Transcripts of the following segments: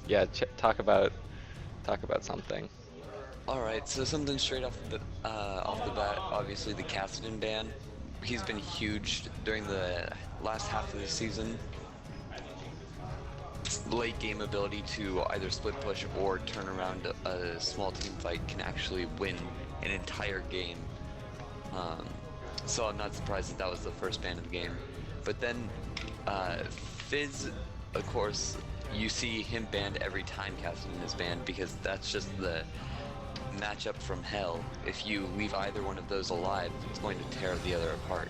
Yeah, talk about something. All right, so something straight off the bat. Obviously, the Cassidy ban. He's been huge during the last half of the season. Late game ability to either split push or turn around a small team fight can actually win an entire game. Um, so I'm not surprised that that was the first ban of the game. But then Fizz, of course, you see him banned every time Cassidy is banned because that's just the matchup from hell. If you leave either one of those alive, it's going to tear the other apart.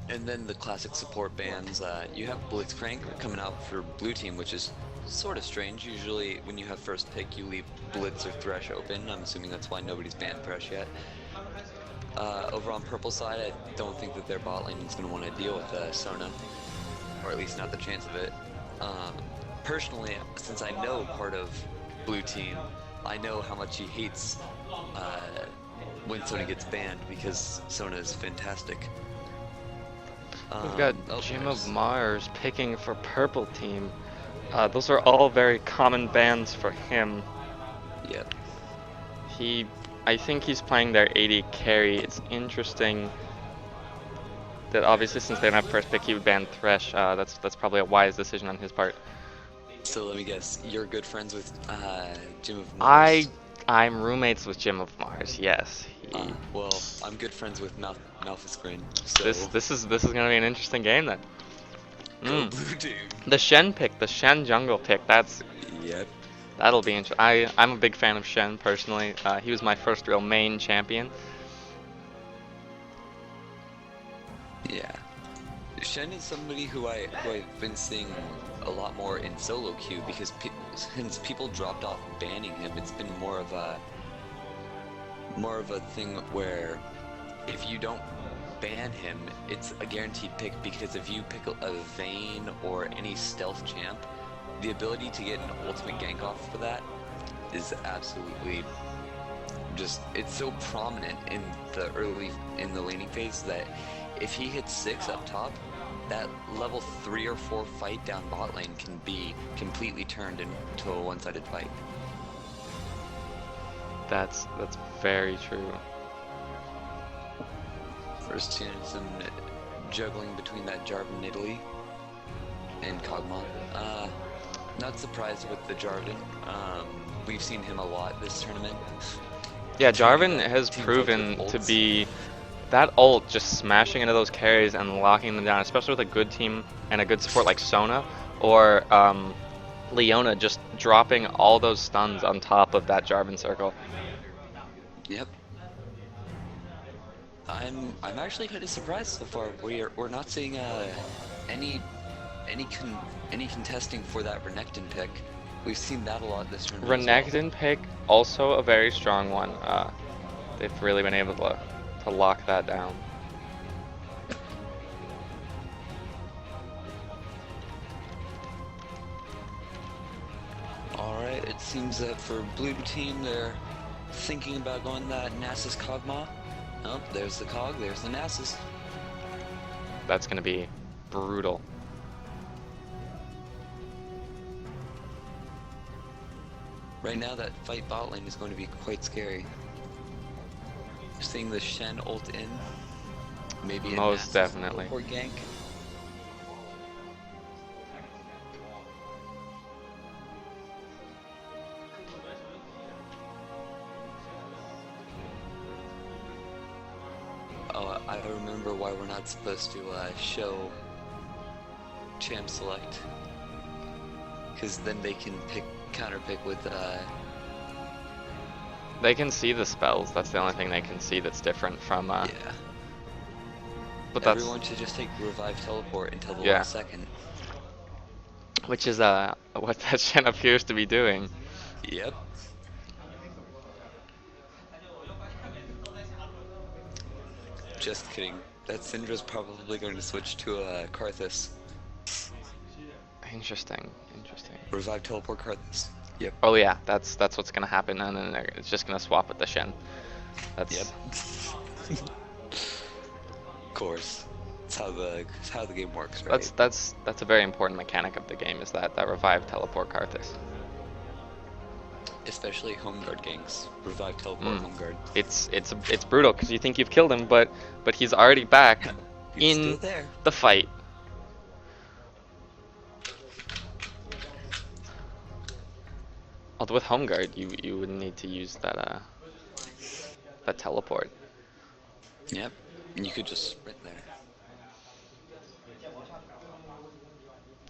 And then the classic support bans, you have Blitzcrank coming out for blue team, which is sort of strange. Usually when you have first pick, you leave Blitz or Thresh open. I'm assuming that's why nobody's banned Thresh yet. Over on purple side, I don't think that their bot lane is going to want to deal with Sona, or at least not the chance of it. Um, Personally, since I know part of blue team, I know how much he hates uh, when Sona gets banned because Sona is fantastic. We've got Oh, Jim of there's. Mars picking for purple team. Those are all very common bans for him. Yep. He, I think he's playing their AD carry. It's interesting that obviously since they don't have first pick, he would ban Thresh. That's probably a wise decision on his part. So let me guess, you're good friends with Jim of I Mars? I'm roommates with Jim of Mars. Yes, Well, I'm good friends with Malphus Green, this so this is gonna be an interesting game then. go Mm. blue team. The Shen pick, the Shen jungle pick. Yep. That'll be interesting. I'm a big fan of Shen personally. He was my first real main champion. Yeah. Shen is somebody who I've been seeing a lot more in solo queue because since people dropped off banning him, it's been more of a thing where if you don't ban him, it's a guaranteed pick because if you pick a Vayne or any stealth champ, the ability to get an ultimate gank off for that is absolutely just, it's so prominent in the laning phase that if he hits 6 up top, that level 3 or 4 fight down bot lane can be completely turned into a one-sided fight. That's very true. First seeing some juggling between that Jarvan Italy and Kog'Maw. Not surprised with the Jarvan. We've seen him a lot this tournament. Yeah, Joining Jarvan has team fights with proven to ults. be that ult just smashing into those carries and locking them down, especially with a good team and a good support like Sona or Leona just dropping all those stuns on top of that Jarvan circle. Yep. I'm actually kind of surprised so far. We're not seeing any any con any contesting for that Renekton pick. We've seen that a lot this tournament as well. Renekton pick, also a very strong one. They've really been able to lock that down. Alright, it seems that for blue team they're thinking about going that Nasus Kog'Maw. Oh, there's the Cog, there's the Nasus. That's going to be brutal. Right now that fight bot lane is going to be quite scary. Seeing the Shen ult in, maybe a Most Nasus definitely. teleport gank. Oh, I remember why we're not supposed to show champ select, because then they can counter pick with They can see the spells. That's the only thing they can see that's different from. yeah. But that's Everyone should just take revive teleport until the yeah, last second. which is what that Shen appears to be doing. Yep. Just kidding. That Syndra's probably going to switch to Karthus. Interesting, interesting. Revive teleport Karthus. Yep. Oh yeah, that's what's gonna happen, and then it's just gonna swap with the Shen. Yep. That's Of course. That's how the game works, right? That's a very important mechanic of the game is that revive teleport Karthus. Especially home guard ganks. Revive teleport Mm. home guard. It's brutal because you think you've killed him, but he's already back He's still in there. the fight. Although with home guard, you would need to use that teleport. Yep. And you could just sprint there.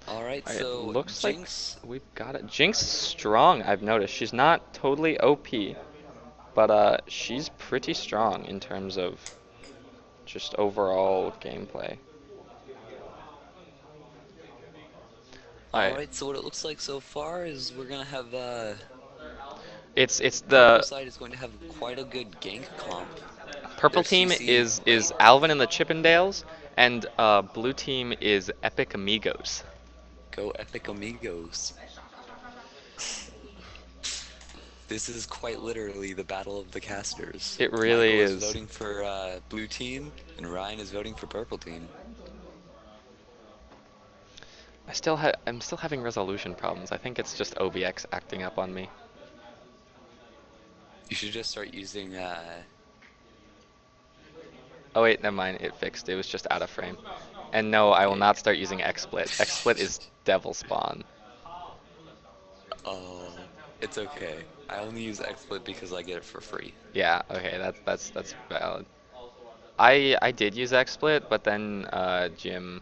Alright, Alright, so looks like Jinx. we've got it. Jinx is strong, I've noticed. She's not totally OP, but she's pretty strong in terms of just overall gameplay. Alright, Alright, so what it looks like so far is we're gonna have it's purple the side is going to have quite a good gank comp. purple Their team CC is rate. Alvin and the Chippendales, and blue team is Epic Amigos. Go Epic Amigos. This is quite literally the battle of the casters. It really Michael is is. voting for blue team, and Ryan is voting for purple team. I'm still having resolution problems. I think it's just OBX acting up on me. You should just start using. Oh wait, never mind. It fixed. It was just out of frame. And no, I will Yeah. not start using XSplit. XSplit is devil spawn. Oh, it's okay. I only use XSplit because I get it for free. Yeah, okay, that's valid. I did use XSplit, but then Jim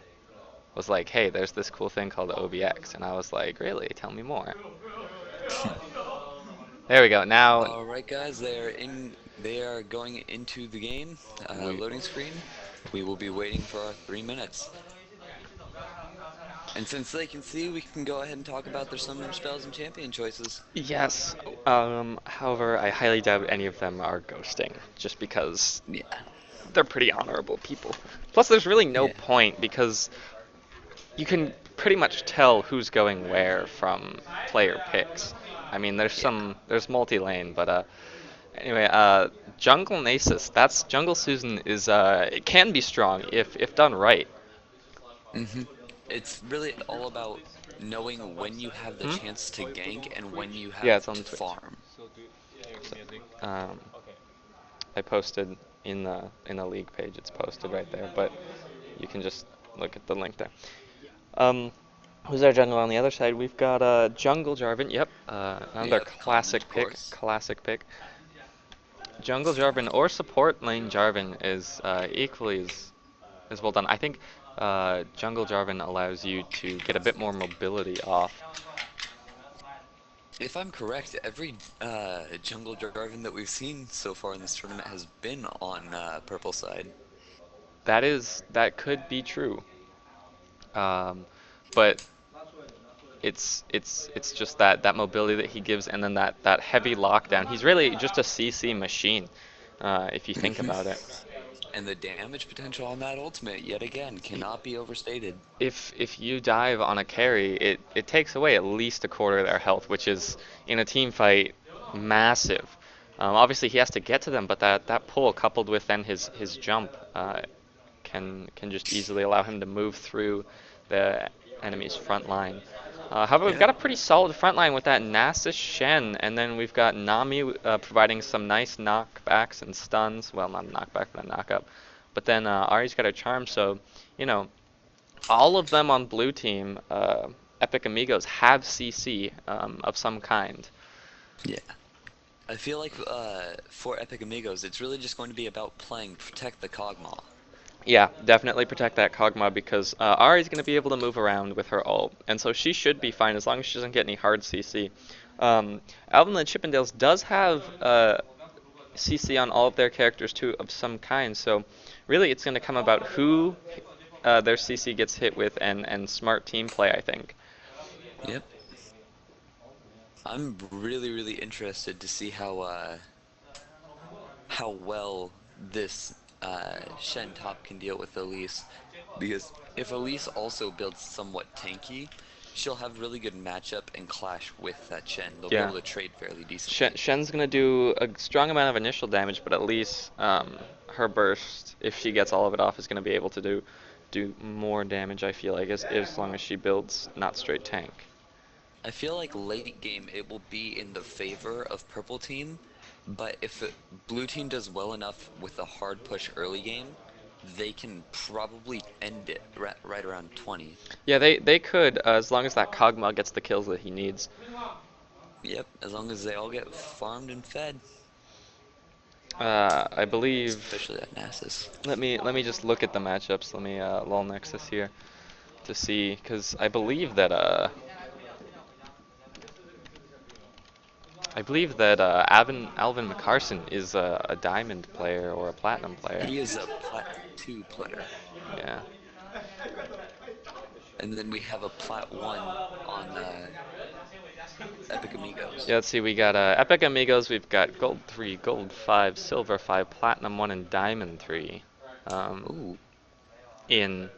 was like, "Hey, there's this cool thing called OBX," and I was like, "Really? Tell me more." There we go. Now All right, guys, They are going into the game. we Loading screen. We will be waiting for our 3 minutes. And since they can see, we can go ahead and talk about their summoner spells and champion choices. yes. However, I highly doubt any of them are ghosting, just because Yeah. they're pretty honorable people. Plus, there's really no Yeah. point because you can pretty much tell who's going where from player picks. I mean, Yeah. there's multi-lane, but anyway, Jungle Nasus, that's Jungle Susan is it can be strong if done right. hmm It's really all about knowing when you have the Hmm? chance to gank and when you Yeah, have it's on to Twitch. farm. So, I posted in the league page. It's posted right there, but you can just look at the link there. Um, who's our jungle on the other side? We've got Jungle Jarvan. Yep, another Yep, common, classic of pick. course. Classic pick. Jungle Jarvan or support lane Jarvan is equally as well done. I think Jungle Jarvan allows you to get a bit more mobility off. If I'm correct, every jungle Jarvan that we've seen so far in this tournament has been on purple side. That could be true. Um, but it's just that mobility that he gives, and then that heavy lockdown. He's really just a CC machine, if you think hmm about it. And the damage potential on that ultimate, yet again, cannot be overstated. If you dive on a carry, it takes away at least a quarter of their health, which is in a team fight massive. Obviously, he has to get to them, but that pull coupled with then his jump can just easily allow him to move through the enemy's front line. However, we've Yeah. got a pretty solid front line with that Nasus Shen, and then we've got Nami providing some nice knockbacks and stuns. Well, not a knockback, but a knockup. But then Ari's got a charm, so you know all of them on blue team, Epic Amigos, have CC of some kind. Yeah. I feel like for Epic Amigos, it's really just going to be about playing Protect the Kog'Maw. Yeah, definitely protect that Kog'Maw because Ari's going to be able to move around with her ult, and so she should be fine as long as she doesn't get any hard CC. Alvin and Chippendales does have CC on all of their characters too of some kind, so really it's going to come about who their CC gets hit with and smart team play, I think. Yep. I'm really, really interested to see how well this Shen top can deal with Elise, because if Elise also builds somewhat tanky, she'll have really good matchup and clash with that Shen. They'll be Yeah. able to trade fairly decently. Shen's gonna do a strong amount of initial damage, but at least her burst, if she gets all of it off, is gonna be able to do do more damage, I feel like, as long as she builds not straight tank. I feel like late game it will be in the favor of purple team, but if blue team does well enough with a hard push early game, they can probably end it right around 20. Yeah, they could, as long as that Kog'Maw gets the kills that he needs. Yep, as long as they all get farmed and fed, I believe. especially that Nasus. Let me just look at the matchups. Let me lull Nexus here to see, because I believe that Alvin McCarson is a diamond player or a platinum player. He is a plat 2 player. Yeah. And then we have a plat 1 on Epic Amigos. Yeah, let's see. We got Epic Amigos. We've got Gold 3, Gold 5, Silver 5, Platinum 1, and Diamond 3. Um, Ooh, in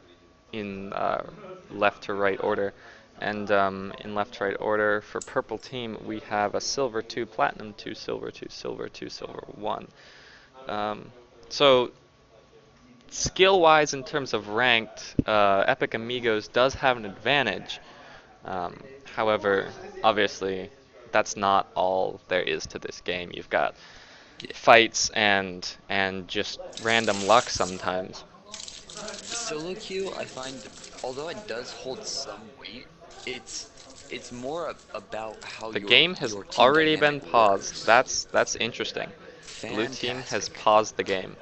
left to right order. And in left to right order for purple team, we have a silver 2, platinum 2, silver 2, silver 2, silver 1. Um, so skill-wise, in terms of ranked, Epic Amigos does have an advantage. Um, However, obviously, that's not all there is to this game. You've got yeah. fights and just random luck sometimes. Solo queue, I find, although it does hold some weight, it's it's more about how The game has your team already been dynamic paused. works. That's interesting. Blue team has Fantastic. paused the game.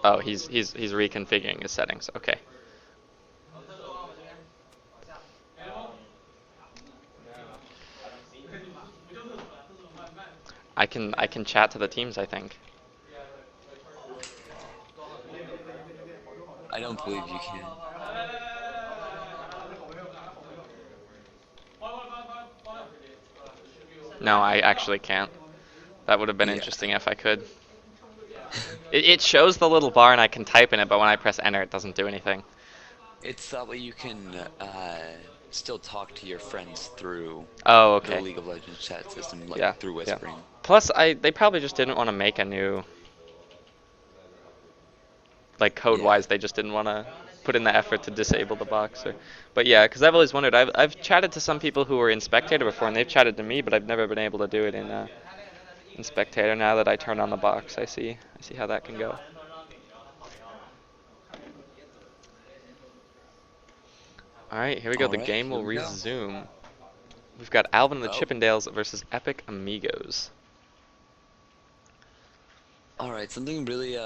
Oh, he's reconfiguring his settings. Okay. I can chat to the teams, I think. I don't believe you can. No, I actually can't. That would have been Yeah. interesting if I could. It shows the little bar and I can type in it, but when I press enter, it doesn't do anything. It's that way you can still talk to your friends through Oh, the okay. League of Legends chat system, like Yeah, through yeah. whispering. Plus, they probably just didn't want to make a new, like Yeah. code-wise, they just didn't want to put in the effort to disable the box. But yeah, because I've always wondered. I've chatted to some people who were in Spectator before, and they've chatted to me, but I've never been able to do it in Spectator. Now that I turn on the box, I see how that can go. All right, here we go. All The right, game here will we go. resume. We've got Alvin and the Oh, Chippendales versus Epic Amigos. all right. Something really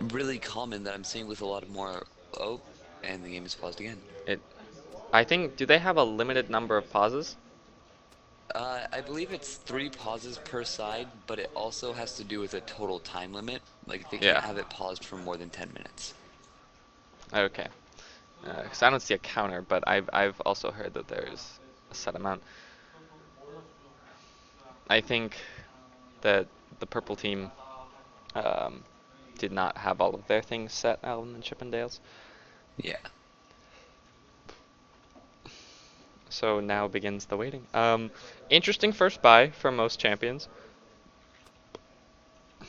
really common that I'm seeing with a lot of more. Oh, and the game is paused again. It, I think, do they have a limited number of pauses? I believe it's 3 pauses per side, but it also has to do with a total time limit. Like they can't Yeah. have it paused for more than 10 minutes. Okay. Because I don't see a counter, but I've also heard that there's a set amount. I think that the purple team um, did not have all of their things set, Alvin and Chippendales. Yeah. So now begins the waiting. Interesting first buy for most champions.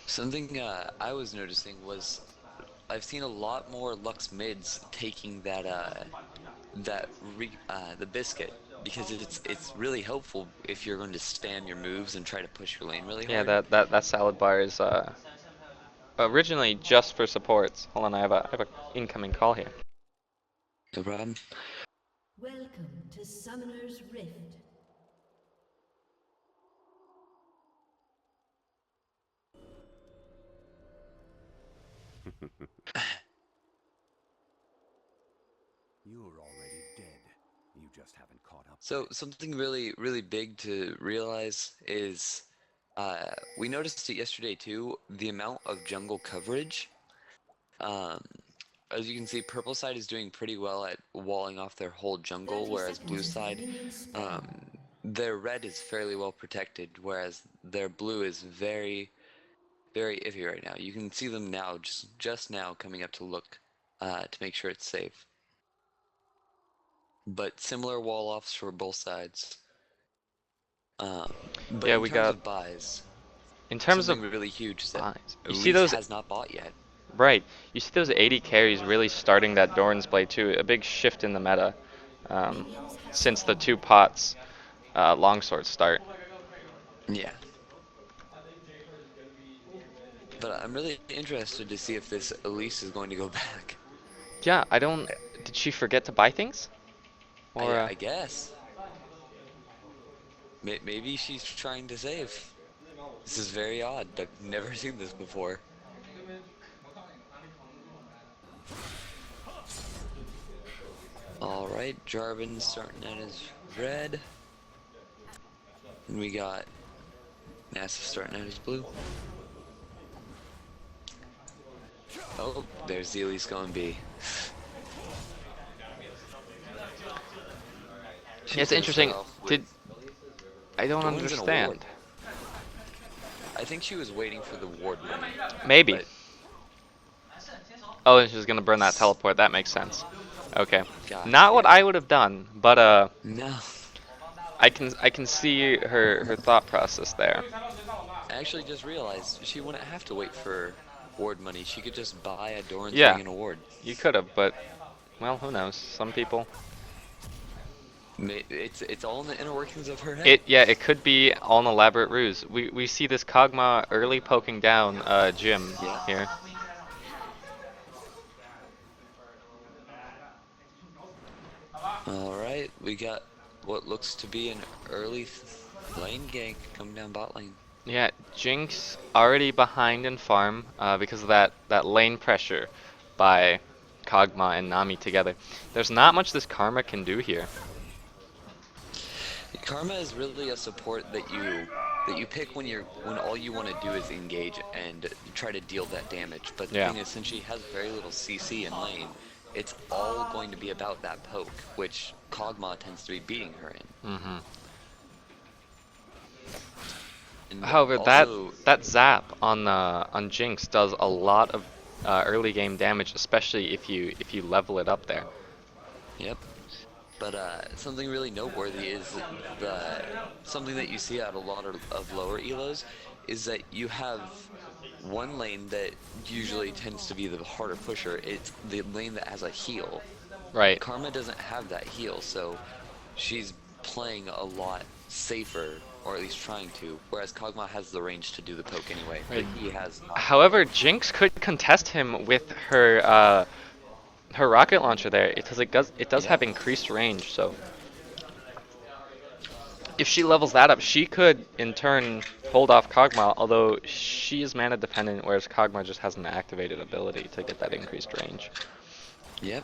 Something I was noticing was I've seen a lot more Lux mids taking the biscuit because it's really helpful if you're going to spam your moves and try to push your lane really Yeah, hard. that salad bar is originally just for supports. Hold on, I have a incoming call here. No problem. Welcome to Summoner's Rift. You're already dead. You just haven't caught up So yet. something really big to realize is we noticed it yesterday too, the amount of jungle coverage. Um, as you can see, purple side is doing pretty well at walling off their whole jungle, 30 whereas blue seconds until side, minions spawn. um, their red is fairly well protected, whereas their blue is very iffy right now. You can see them now, just now coming up to look to make sure it's safe. but similar wall offs for both sides. Um, but Yeah, in we terms got of buys, in terms of something really huge is that buys. You see Elise those has not bought yet. right? You see those 80 carries really starting that Doran's Blade too. A big shift in the meta Minions have since the spawned. two pots longsword start. Yeah. But I'm really interested to see if this Elise is going to go back. Yeah, I don't. Did she forget to buy things? Or I guess. Maybe she's trying to save. This is very odd. I've never seen this before. Alright, Jarvan starting out as red. And we got Nasus starting out as blue. Oh, there's the Elise going B. She it's finished that interesting. off with Did I don't thorns and a ward. understand. I think she was waiting for the ward money, Maybe. but Oh, and she's gonna burn that teleport. That makes sense. Okay. gotcha, Not what yeah. I would have done, but No, I can see her thought process there. I actually just realized she wouldn't have to wait for ward money. She could just buy a Doran's Yeah, ring and a ward. you could have, but well, who knows? Some people. It's all in the inner workings of her head. It could be all an elaborate ruse. We see this Kog'Maw early poking down Jim Yeah. here. Alright, we got what looks to be an early lane gank coming down bot lane. Yeah, Jinx already behind in farm because of that lane pressure by Kog'Maw and Nami together. There's not much this Karma can do here. Karma is really a support that you pick when all you want to do is engage and try to deal that damage. But the Yeah. thing is, since she has very little CC in lane, it's all going to be about that poke, which Kog'Maw tends to be beating her in. hmm And However, also, that zap on Jinx does a lot of early game damage, especially if you level it up there. yep. But something really noteworthy is something that you see out a lot of lower elos is that you have one lane that usually tends to be the harder pusher. It's the lane that has a heal. Right. Karma doesn't have that heal, so she's playing a lot safer, or at least trying to, whereas Kog'Maw has the range to do the poke anyway, but Right. he has not. However, Jinx could contest him with her rocket launcher there because it does Yeah. have increased range. So if she levels that up, she could in turn hold off Kog'Maw. Although she is mana dependent, whereas Kog'Maw just has an activated ability to get that increased range. Yep.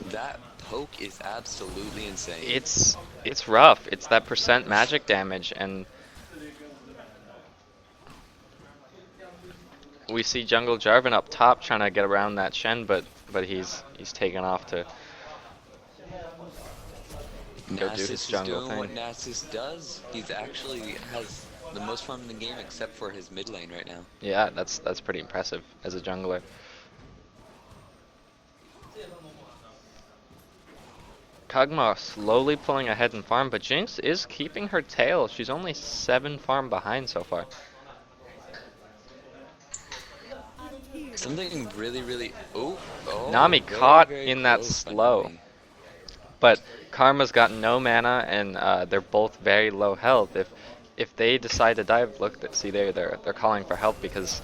That poke is absolutely insane. It's rough. It's that percent magic damage, and we see Jungle Jarvan up top trying to get around that Shen, but he's taken off to go do his Nasus is jungle doing what thing. Nasus does. He's actually has the most farm in the game except for his mid lane right now. Yeah, that's pretty impressive as a jungler. Kog'Maw slowly pulling ahead in farm, but Jinx is keeping her tail. She's only 7 farm behind so far. Something really Nami very, caught very in that close by slow. Nami. But Karma's got no mana, and they're both very low health. If they decide to dive, look, see there, they're calling for help because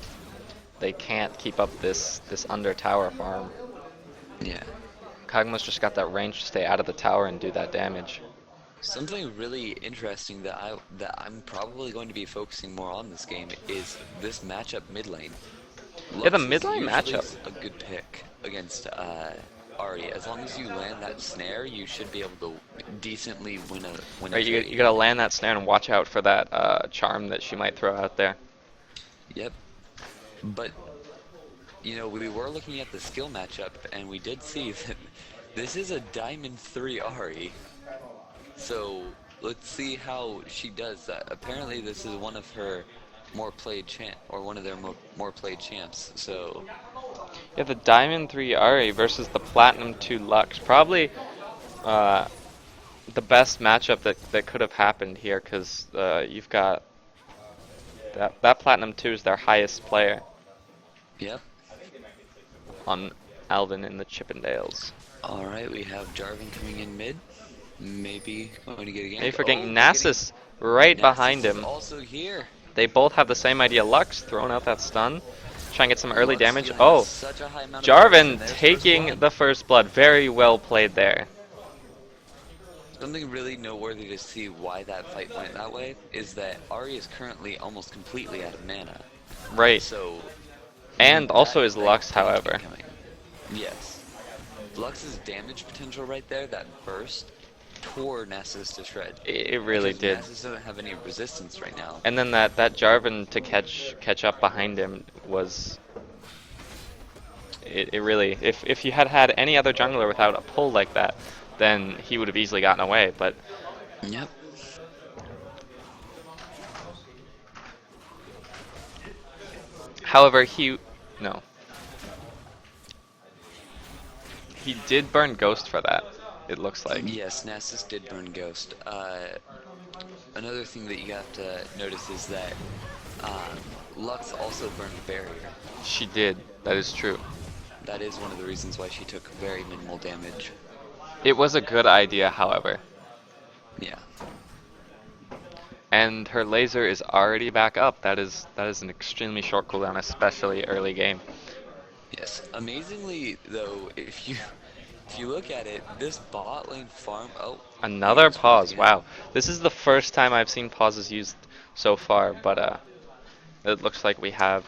they can't keep up this under tower farm. Yeah. Kog'Maw's just got that range to stay out of the tower and do that damage. Something really interesting that I'm probably going to be focusing more on this game is this matchup mid lane. Yeah, the Lux mid is lane usually matchup. a good pick against Ahri. As long as you land that snare, you should be able to decently win a Right, trade. you gotta land that snare and watch out for that charm that she might throw out there. Yep. But you know, we were looking at the skill matchup, and we did see that this is a Diamond 3 Ahri. So let's see how she does that. Apparently, this is one of her more played champ, or one of their more played champs. So Yeah, the Diamond 3 Ari versus the Platinum 2 Lux. Probably uh, the best matchup that could have happened here, because you've got that Platinum 2 is their highest player Yep. on Alvin in the Chippendales. All right, we have Jarvan coming in mid. Maybe going to get a Maybe gank. forgetting Oh, they're getting... Nasus right Nasus behind is him. also here. They both have the same idea. Lux throwing out that stun, trying to get some early Lux damage. has Oh, such a high amount of damage, and Jarvan there's first taking blood. the first blood. Very well played there. Something really noteworthy to see why that fight went that way is that Ahri is currently almost completely out of mana. Right. So, And also his that Lux, gank however. incoming. Yes. Lux's damage potential right there, that burst, tore Nasus to shred. It really Because did. Nasus doesn't have any resistance right now. And then that Jarvan to catch up behind him was it really, if you had any other jungler without a pull like that, then he would have easily gotten away. But Yep. however, no, he did burn Ghost for that. It looks like. Yes, Nasus did burn Ghost. Another thing that you have to notice is that Lux also burned Barrier. She did. That is true. That is one of the reasons why she took very minimal damage. It was a good idea, however. Yeah. And her laser is already back up. That is an extremely short cooldown, especially early game. Yes. Amazingly, though, if you look at it, this bot lane farm. Oh. Another Beaver's pause. again. Wow. This is the first time I've seen pauses used so far, but it looks like we have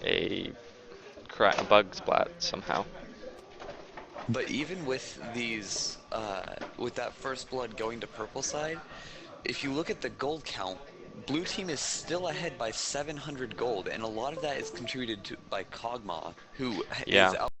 a bug splat somehow. But even with these, with that first blood going to purple side, if you look at the gold count, blue team is still ahead by 700 gold, and a lot of that is contributed to by Kog'Maw, who Yeah. is out.